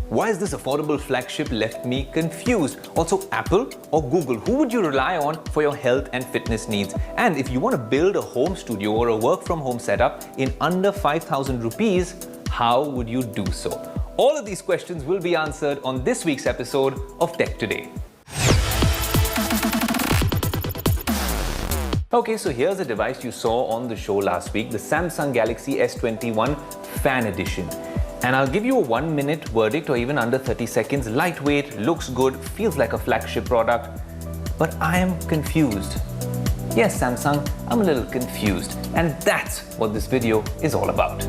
Why is this affordable flagship left me confused? Also, Apple or Google, who would you rely on for your health and fitness needs? And if you want to build a home studio or a work from home setup in under 5,000 rupees, how would you do so? All of these questions will be answered on this week's episode of Tech Today. Okay, so here's a device you saw on the show last week, the Samsung Galaxy S21 Fan Edition. And I'll give you a 1-minute verdict or even under 30 seconds. Lightweight, looks good, feels like a flagship product. But I am confused. Yes, Samsung, I'm a little confused. And that's what this video is all about.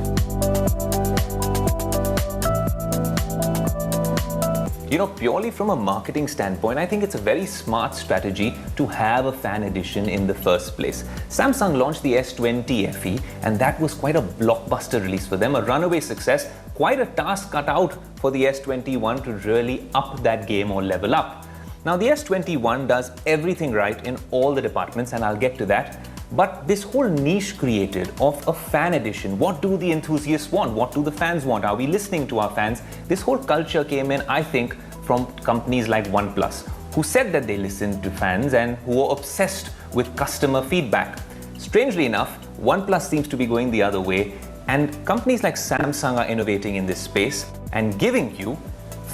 You know, purely from a marketing standpoint, I think it's a very smart strategy to have a fan edition in the first place. Samsung launched the S20 FE, and that was quite a blockbuster release for them, a runaway success, quite a task cut out for the S21 to really up that game or level up. Now, the S21 does everything right in all the departments, and I'll get to that. But this whole niche created of a fan edition, what do the enthusiasts want? What do the fans want? Are we listening to our fans? This whole culture came in, I think, from companies like OnePlus, who said that they listened to fans and who are obsessed with customer feedback. Strangely enough, OnePlus seems to be going the other way, and companies like Samsung are innovating in this space and giving you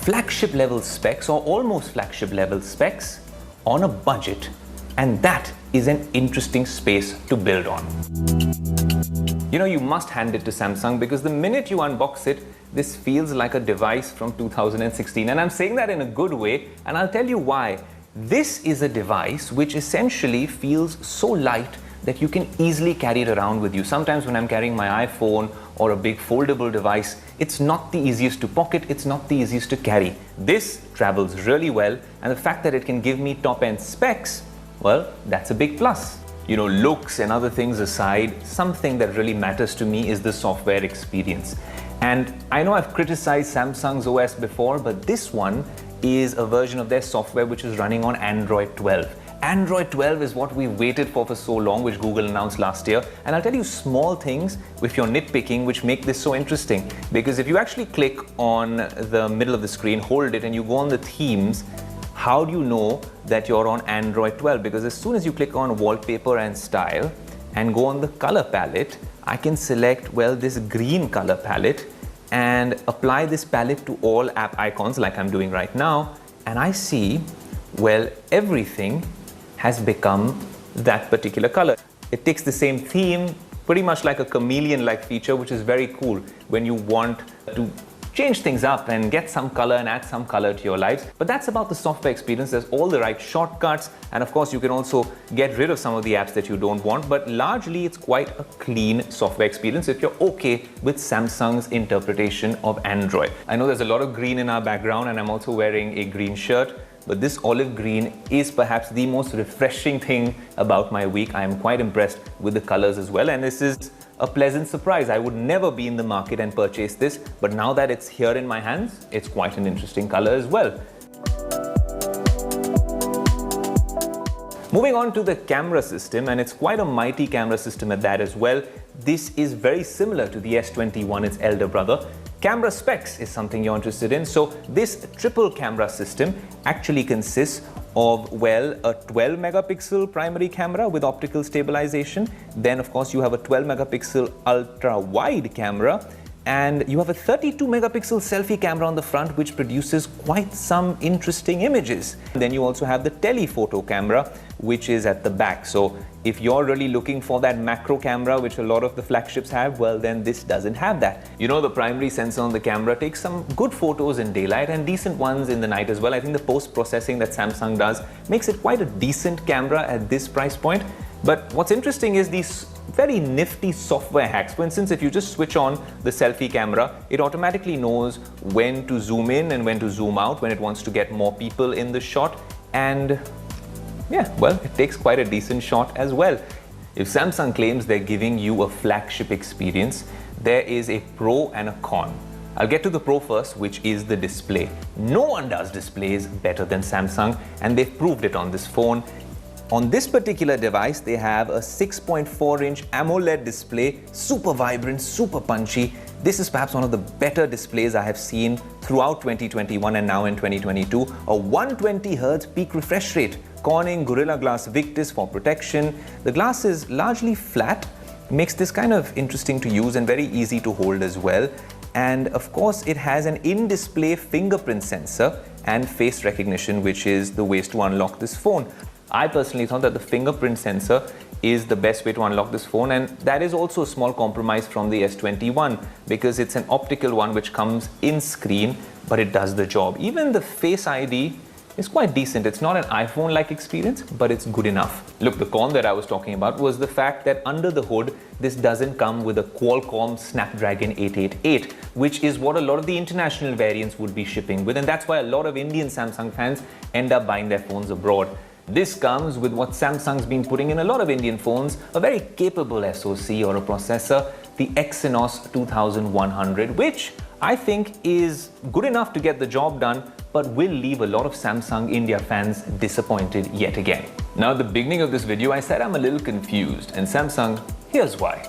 flagship level specs or almost flagship level specs on a budget. And that is an interesting space to build on. You know, you must hand it to Samsung because the minute you unbox it, this feels like a device from 2016. And I'm saying that in a good way, and I'll tell you why. This is a device which essentially feels so light that you can easily carry it around with you. Sometimes when I'm carrying my iPhone or a big foldable device, it's not the easiest to pocket, it's not the easiest to carry. This travels really well, and the fact that it can give me top-end specs, well, that's a big plus. You know, looks and other things aside, something that really matters to me is the software experience. And I know I've criticized Samsung's OS before, but this one is a version of their software which is running on Android 12. Android 12 is what we waited for so long, which Google announced last year. And I'll tell you small things with your nitpicking which make this so interesting. Because if you actually click on the middle of the screen, hold it, and you go on the themes, how do you know that you're on Android 12? Because as soon as you click on wallpaper and style and go on the color palette, I can select, well, this green color palette and apply this palette to all app icons like I'm doing right now. And I see, well, everything has become that particular color. It takes the same theme, pretty much like a chameleon-like feature, which is very cool when you want to change things up and get some color and add some color to your lives. But that's about the software experience. There's all the right shortcuts, and of course you can also get rid of some of the apps that you don't want, but largely it's quite a clean software experience if you're okay with Samsung's interpretation of Android. I know there's a lot of green in our background, and I'm also wearing a green shirt, but this olive green is perhaps the most refreshing thing about my week. I am quite impressed with the colors as well, and this is a pleasant surprise. I would never be in the market and purchase this, but now that it's here in my hands, it's quite an interesting color as well. Moving on to the camera system, and it's quite a mighty camera system at that as well. This is very similar to the S21, its elder brother. Camera specs is something you're interested in. So this triple camera system actually consists of, well, a 12 megapixel primary camera with optical stabilization. Then of course you have a 12 megapixel ultra wide camera, and you have a 32 megapixel selfie camera on the front, which produces quite some interesting images. Then you also have the telephoto camera, which is at the back. So if you're really looking for that macro camera, which a lot of the flagships have, well, then this doesn't have that. You know, the primary sensor on the camera takes some good photos in daylight and decent ones in the night as well. I think the post-processing that Samsung does makes it quite a decent camera at this price point. But what's interesting is these very nifty software hacks. For instance, if you just switch on the selfie camera, it automatically knows when to zoom in and when to zoom out when it wants to get more people in the shot. And yeah, well, it takes quite a decent shot as well. If Samsung claims they're giving you a flagship experience, there is a pro and a con. I'll get to the pro first, which is the display. No one does displays better than Samsung, and they've proved it on this phone. On this particular device, they have a 6.4-inch AMOLED display, super vibrant, super punchy. This is perhaps one of the better displays I have seen throughout 2021 and now in 2022. A 120Hz peak refresh rate, Corning Gorilla Glass Victus for protection. The glass is largely flat, makes this kind of interesting to use and very easy to hold as well. And of course, it has an in-display fingerprint sensor and face recognition, which is the ways to unlock this phone. I personally thought that the fingerprint sensor is the best way to unlock this phone, and that is also a small compromise from the S21 because it's an optical one which comes in screen, but it does the job. Even the Face ID is quite decent. It's not an iPhone-like experience, but it's good enough. Look, the con that I was talking about was the fact that under the hood, this doesn't come with a Qualcomm Snapdragon 888, which is what a lot of the international variants would be shipping with, and that's why a lot of Indian Samsung fans end up buying their phones abroad. This comes with what Samsung's been putting in a lot of Indian phones, a very capable SoC or a processor, the Exynos 2100, which I think is good enough to get the job done, but will leave a lot of Samsung India fans disappointed yet again. Now, at the beginning of this video, I said I'm a little confused, and Samsung, here's why.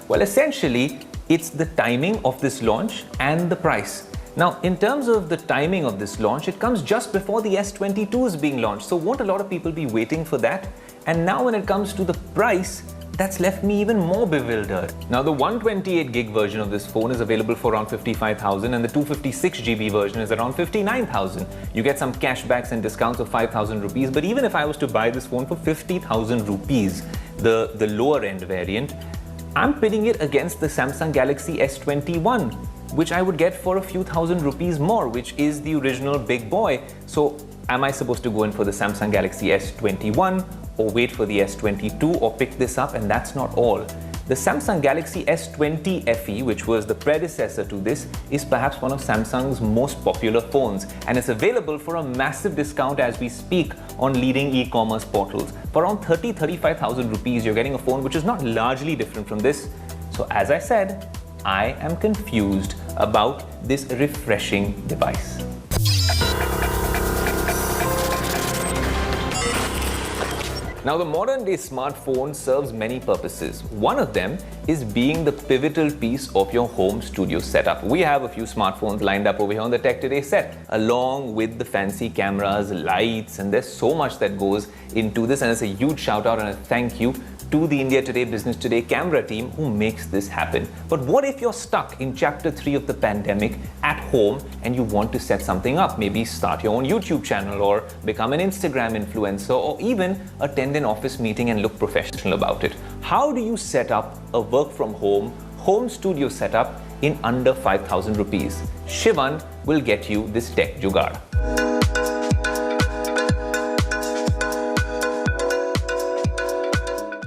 Well, essentially, it's the timing of this launch and the price. Now, in terms of the timing of this launch, it comes just before the S22 is being launched. So won't a lot of people be waiting for that? And now when it comes to the price, that's left me even more bewildered. Now, the 128GB version of this phone is available for around 55,000 and the 256GB version is around 59,000. You get some cashbacks and discounts of 5,000 rupees. But even if I was to buy this phone for 50,000 rupees, the lower end variant, I'm pitting it against the Samsung Galaxy S21, which I would get for a few thousand rupees more, which is the original big boy. So am I supposed to go in for the Samsung Galaxy S21 or wait for the S22 or pick this up? And that's not all. The Samsung Galaxy S20 FE, which was the predecessor to this, is perhaps one of Samsung's most popular phones, and it's available for a massive discount as we speak on leading e-commerce portals. For around 35,000 rupees, you're getting a phone which is not largely different from this. So as I said, I am confused about this refreshing device. Now, the modern day smartphone serves many purposes. One of them is being the pivotal piece of your home studio setup. We have a few smartphones lined up over here on the Tech Today set, along with the fancy cameras, lights, and there's so much that goes into this. And it's a huge shout out and a thank you to the India Today Business Today camera team who makes this happen. But what if you're stuck in chapter 3 of the pandemic at home and you want to set something up? Maybe start your own YouTube channel or become an Instagram influencer or even attend an office meeting and look professional about it. How do you set up a work from home studio setup in under 5,000 rupees? Shivan will get you this tech jugaad.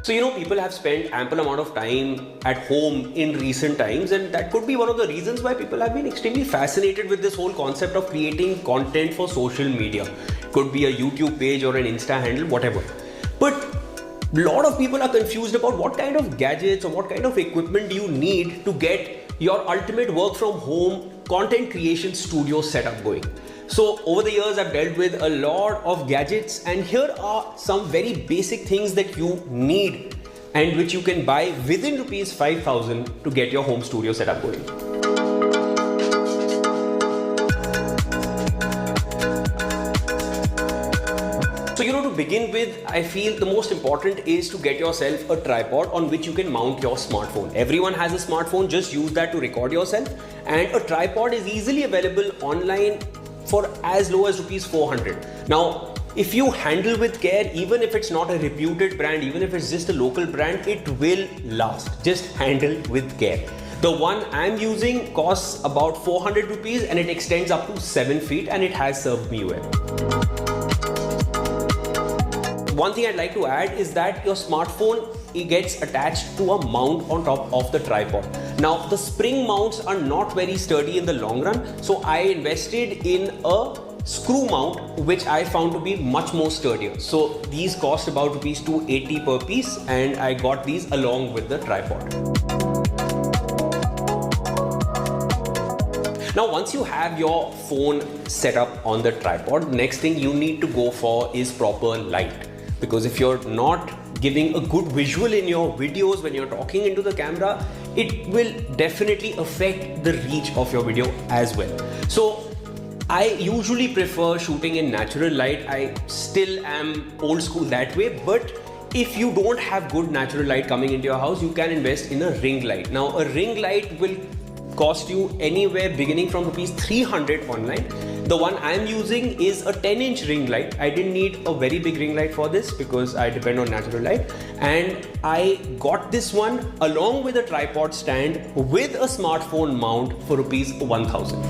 So, people have spent ample amount of time at home in recent times, and that could be one of the reasons why people have been extremely fascinated with this whole concept of creating content for social media. Could be a YouTube page or an Insta handle, whatever. But a lot of people are confused about what kind of gadgets or what kind of equipment do you need to get your ultimate work from home content creation studio setup going. So over the years, I've dealt with a lot of gadgets, and here are some very basic things that you need and which you can buy within rupees 5,000 to get your home studio setup going. So, to begin with, I feel the most important is to get yourself a tripod on which you can mount your smartphone. Everyone has a smartphone, just use that to record yourself, and a tripod is easily available online for as low as rupees 400. Now, if you handle with care, even if it's not a reputed brand, even if it's just a local brand, it will last. Just handle with care. The one I'm using costs about 400 rupees and it extends up to 7 feet and it has served me well. One thing I'd like to add is that your smartphone, it gets attached to a mount on top of the tripod. Now, the spring mounts are not very sturdy in the long run, so I invested in a screw mount which I found to be much more sturdier. So these cost about rupees 280 per piece, and I got these along with the tripod. Now, once you have your phone set up on the tripod, next thing you need to go for is proper light. Because if you're not giving a good visual in your videos when you're talking into the camera, it will definitely affect the reach of your video as well. So I usually prefer shooting in natural light. I still am old school that way, but if you don't have good natural light coming into your house, you can invest in a ring light. Now, a ring light will cost you anywhere beginning from rupees 300 online. The one I'm using is a 10-inch ring light. I didn't need a very big ring light for this because I depend on natural light. And I got this one along with a tripod stand with a smartphone mount for rupees 1000.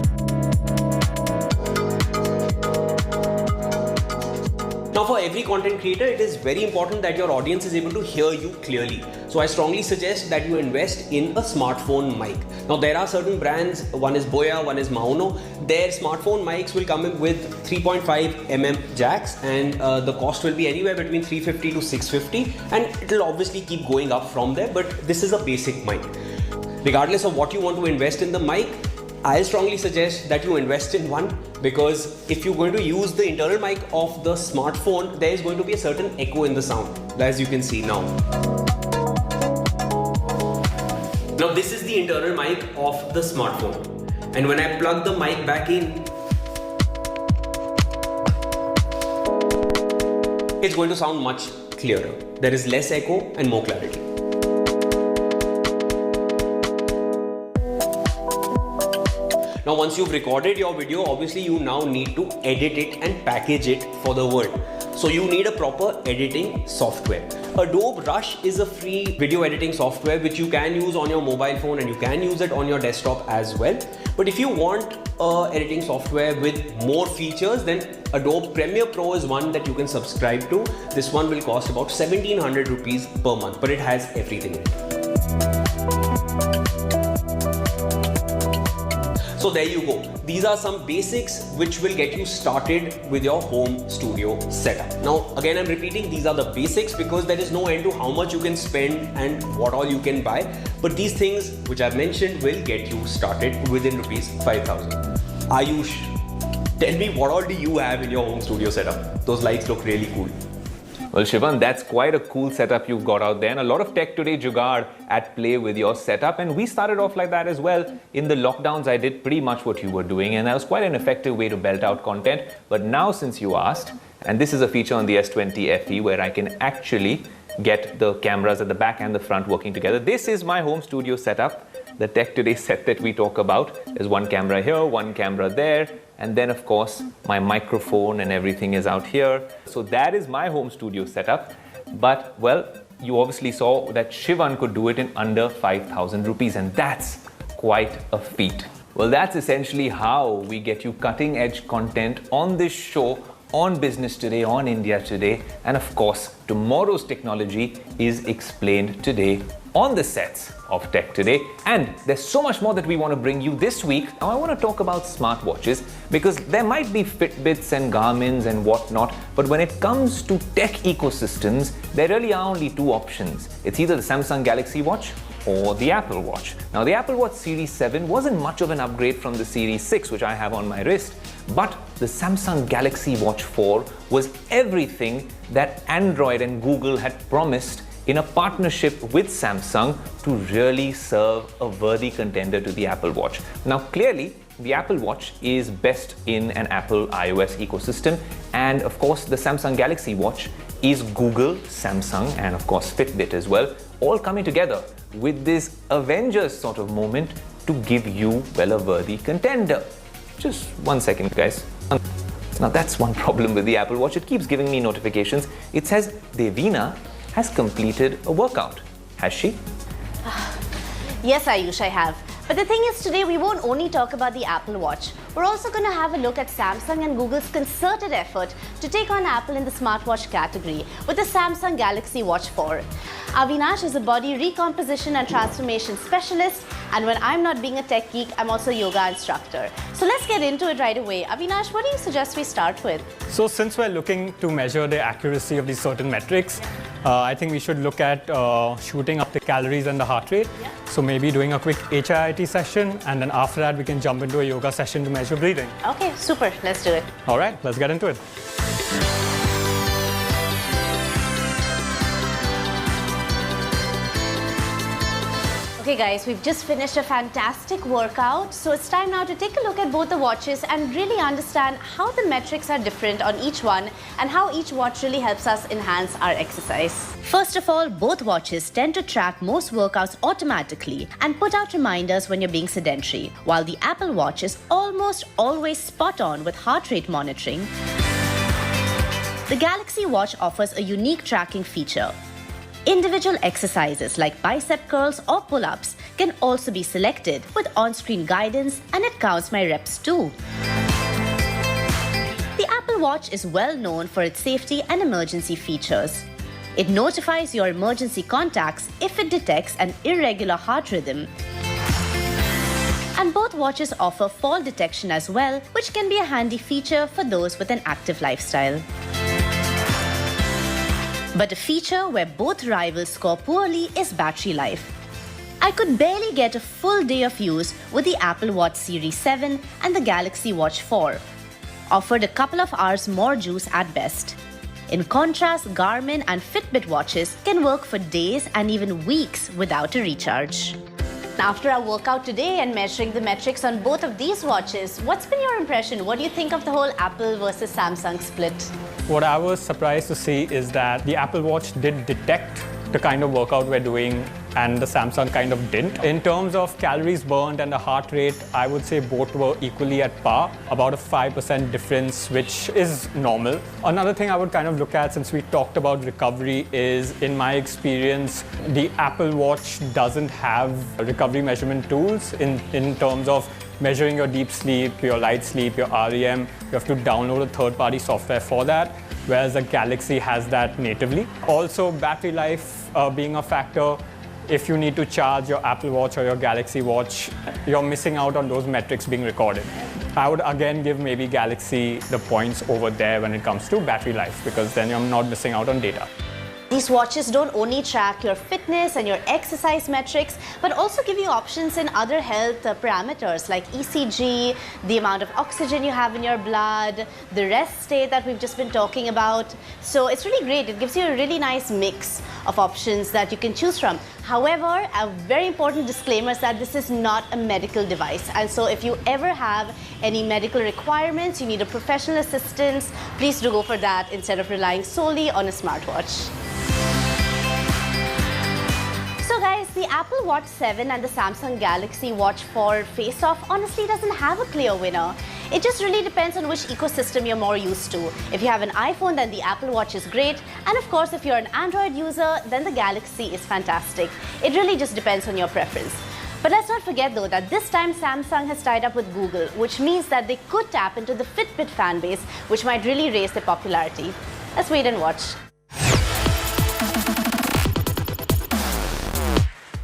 Now, for every content creator, it is very important that your audience is able to hear you clearly. So I strongly suggest that you invest in a smartphone mic. Now, there are certain brands, one is Boya, one is Mauno. Their smartphone mics will come in with 3.5mm jacks, and the cost will be anywhere between 350 to 650, and it will obviously keep going up from there, but this is a basic mic. Regardless of what you want to invest in the mic, I strongly suggest that you invest in one, because if you're going to use the internal mic of the smartphone, there is going to be a certain echo in the sound, as you can see now. Now, this is the internal mic of the smartphone, and when I plug the mic back in, it's going to sound much clearer. There is less echo and more clarity. Now, once you've recorded your video, obviously you now need to edit it and package it for the world. So you need a proper editing software. Adobe Rush is a free video editing software which you can use on your mobile phone, and you can use it on your desktop as well. But if you want editing software with more features, then Adobe Premiere Pro is one that you can subscribe to. This one will cost about 1700 rupees per month, but it has everything in it. So there you go. These are some basics which will get you started with your home studio setup. Now, again, I'm repeating, these are the basics because there is no end to how much you can spend and what all you can buy. But these things which I've mentioned will get you started within rupees 5,000. Ayush, tell me, what all do you have in your home studio setup? Those lights look really cool. Well, Shivan, that's quite a cool setup you've got out there, and a lot of Tech Today jugaad at play with your setup. And we started off like that as well. In the lockdowns, I did pretty much what you were doing, and that was quite an effective way to belt out content. But now, since you asked, and this is a feature on the S20 FE where I can actually get the cameras at the back and the front working together. This is my home studio setup, the Tech Today set that we talk about. There's one camera here, one camera there. And then, of course, my microphone and everything is out here. So that is my home studio setup. But, well, you obviously saw that Shivan could do it in under 5,000 rupees. And that's quite a feat. Well, that's essentially how we get you cutting-edge content on this show, on Business Today, on India Today. And, of course, tomorrow's technology is explained today on the sets of Tech Today. And there's so much more that we want to bring you this week. Now, I want to talk about smartwatches because there might be Fitbits and Garmins and whatnot, but when it comes to tech ecosystems, there really are only two options. It's either the Samsung Galaxy Watch or the Apple Watch. Now, the Apple Watch Series 7 wasn't much of an upgrade from the Series 6, which I have on my wrist, but the Samsung Galaxy Watch 4 was everything that Android and Google had promised in a partnership with Samsung to really serve a worthy contender to the Apple Watch. Now, clearly, the Apple Watch is best in an Apple iOS ecosystem, and of course, the Samsung Galaxy Watch is Google, Samsung, and of course, Fitbit as well, all coming together with this Avengers sort of moment to give you, well, a worthy contender. Just 1 second, guys. Now, that's one problem with the Apple Watch. It keeps giving me notifications. It says Devina has completed a workout. Has she? Yes, Ayush, I have. But the thing is, today we won't only talk about the Apple Watch. We're also going to have a look at Samsung and Google's concerted effort to take on Apple in the smartwatch category with the Samsung Galaxy Watch 4. Avinash is a body recomposition and transformation specialist, and when I'm not being a tech geek, I'm also a yoga instructor. So let's get into it right away. Avinash, what do you suggest we start with? So since we're looking to measure the accuracy of these certain metrics, I think we should look at shooting up the calories and the heart rate. Yeah. So maybe doing a quick HIIT session, and then after that we can jump into a yoga session to measure breathing. Okay, super. Let's do it. All right, let's get into it. Okay, Okay guys, we've just finished a fantastic workout. So it's time now to take a look at both the watches and really understand how the metrics are different on each one and how each watch really helps us enhance our exercise. First of all, both watches tend to track most workouts automatically and put out reminders when you're being sedentary, while the Apple Watch is almost always spot on with heart rate monitoring. The Galaxy Watch offers a unique tracking feature. Individual exercises like bicep curls or pull-ups can also be selected with on-screen guidance, and it counts my reps too. The Apple Watch is well known for its safety and emergency features. It notifies your emergency contacts if it detects an irregular heart rhythm. And both watches offer fall detection as well, which can be a handy feature for those with an active lifestyle. But a feature where both rivals score poorly is battery life. I could barely get a full day of use with the Apple Watch Series 7 and the Galaxy Watch 4. Offered a couple of hours more juice at best. In contrast, Garmin and Fitbit watches can work for days and even weeks without a recharge. After our workout today and measuring the metrics on both of these watches, what's been your impression? What do you think of the whole Apple versus Samsung split? What I was surprised to see is that the Apple Watch did detect the kind of workout we're doing and the Samsung kind of didn't. In terms of calories burned and the heart rate, I would say both were equally at par, about a 5% difference, which is normal. Another thing I would kind of look at, since we talked about recovery, is in my experience, the Apple Watch doesn't have recovery measurement tools in terms of measuring your deep sleep, your light sleep, your REM. You have to download a third-party software for that, whereas the Galaxy has that natively. Also, battery life being a factor. If you need to charge your Apple Watch or your Galaxy Watch, you're missing out on those metrics being recorded. I would again give maybe Galaxy the points over there when it comes to battery life, because then you're not missing out on data. These watches don't only track your fitness and your exercise metrics, but also give you options in other health parameters like ECG, the amount of oxygen you have in your blood, the rest state that we've just been talking about. So it's really great. It gives you a really nice mix of options that you can choose from. However, a very important disclaimer is that this is not a medical device. And so if you ever have any medical requirements, you need a professional assistance, please do go for that instead of relying solely on a smartwatch. So guys, the Apple Watch 7 and the Samsung Galaxy Watch 4 face-off honestly doesn't have a clear winner. It just really depends on which ecosystem you're more used to. If you have an iPhone, then the Apple Watch is great. And of course, if you're an Android user, then the Galaxy is fantastic. It really just depends on your preference. But let's not forget though that this time Samsung has tied up with Google, which means that they could tap into the Fitbit fan base, which might really raise their popularity. Let's wait and watch.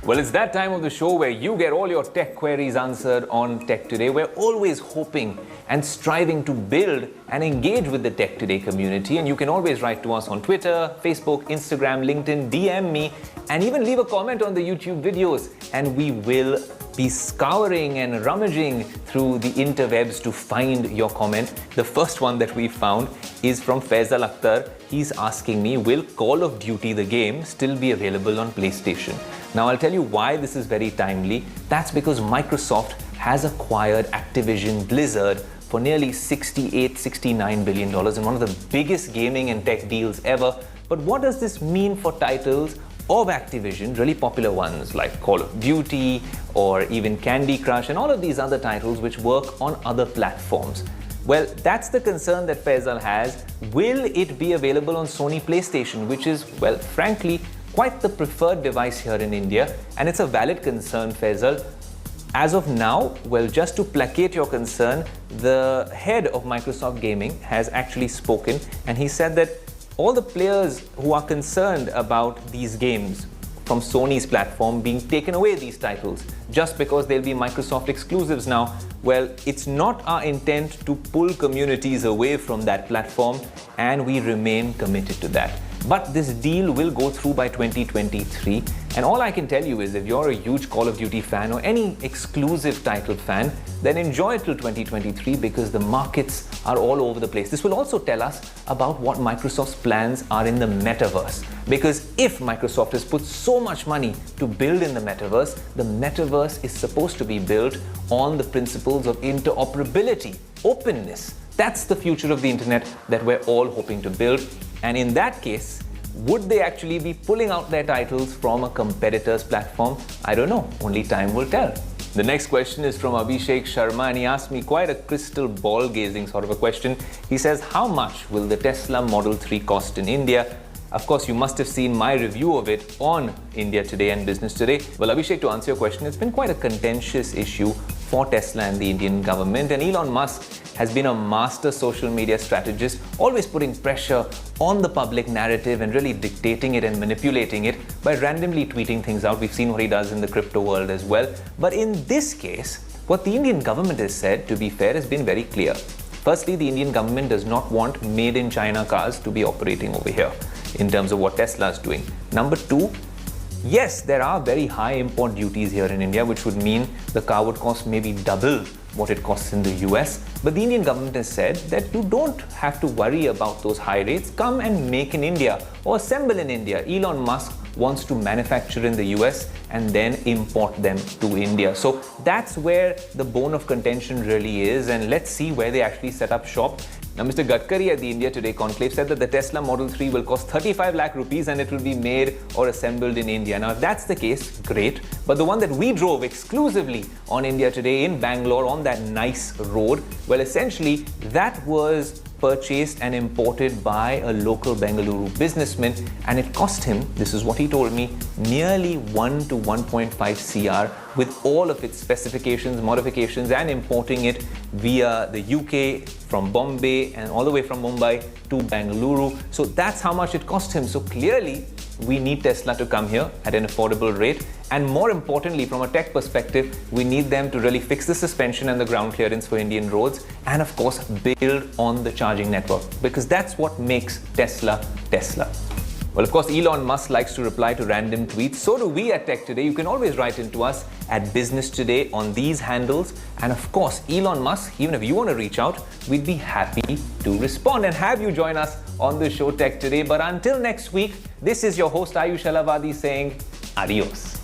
Well, it's that time of the show where you get all your tech queries answered on Tech Today. We're always hoping and striving to build and engage with the Tech Today community. And you can always write to us on Twitter, Facebook, Instagram, LinkedIn, DM me, and even leave a comment on the YouTube videos. And we will be scouring and rummaging through the interwebs to find your comment. The first one that we found is from Faisal Akhtar. He's asking me, will Call of Duty, the game, still be available on PlayStation? Now, I'll tell you why this is very timely. That's because Microsoft has acquired Activision Blizzard for nearly $69 billion in one of the biggest gaming and tech deals ever. But what does this mean for titles of Activision, really popular ones like Call of Duty or even Candy Crush and all of these other titles which work on other platforms? Well, that's the concern that Faisal has. Will it be available on Sony PlayStation, which is, well, frankly, quite the preferred device here in India? And it's a valid concern, Faisal. As of now, well, just to placate your concern, the head of Microsoft Gaming has actually spoken, and he said that all the players who are concerned about these games from Sony's platform being taken away, these titles, just because they'll be Microsoft exclusives now, well, it's not our intent to pull communities away from that platform, and we remain committed to that. But this deal will go through by 2023, And all I can tell you is if you're a huge Call of Duty fan or any exclusive title fan, then enjoy till 2023 because the markets are all over the place. This will also tell us about what Microsoft's plans are in the metaverse. Because if Microsoft has put so much money to build in the metaverse is supposed to be built on the principles of interoperability, openness. That's the future of the internet that we're all hoping to build. And in that case, would they actually be pulling out their titles from a competitor's platform? I don't know. Only time will tell. The next question is from Abhishek Sharma, and he asked me quite a crystal ball gazing sort of a question. He says, how much will the Tesla Model 3 cost in India? Of course, you must have seen my review of it on India Today and Business Today. Well, Abhishek, to answer your question, it's been quite a contentious issue for Tesla and the Indian government. And Elon Musk has been a master social media strategist, always putting pressure on the public narrative and really dictating it and manipulating it by randomly tweeting things out. We've seen what he does in the crypto world as well. But in this case, what the Indian government has said, to be fair, has been very clear. Firstly, the Indian government does not want made-in-China cars to be operating over here in terms of what Tesla is doing. Number two, yes, there are very high import duties here in India, which would mean the car would cost maybe double what it costs in the US. But the Indian government has said that you don't have to worry about those high rates. Come and make in India or assemble in India. Elon Musk wants to manufacture in the US and then import them to India. So that's where the bone of contention really is. And let's see where they actually set up shop. Now, Mr. Gadkari at the India Today conclave said that the Tesla Model 3 will cost 35 lakh rupees and it will be made or assembled in India. Now, if that's the case, great. But the one that we drove exclusively on India Today in Bangalore on that nice road, well, essentially, that was purchased and imported by a local Bengaluru businessman, and it cost him, this is what he told me, nearly 1 to 1.5 CR with all of its specifications, modifications, and importing it via the UK from Bombay and all the way from Mumbai to Bengaluru. So that's how much it cost him. So clearly, we need Tesla to come here at an affordable rate. And more importantly, from a tech perspective, we need them to really fix the suspension and the ground clearance for Indian roads. And of course, build on the charging network, because that's what makes Tesla, Tesla. Well, of course, Elon Musk likes to reply to random tweets. So do we at Tech Today. You can always write into us at Business Today on these handles. And of course, Elon Musk, even if you want to reach out, we'd be happy to respond and have you join us on the show Tech Today. But until next week, this is your host Ayush Alavadi saying adios.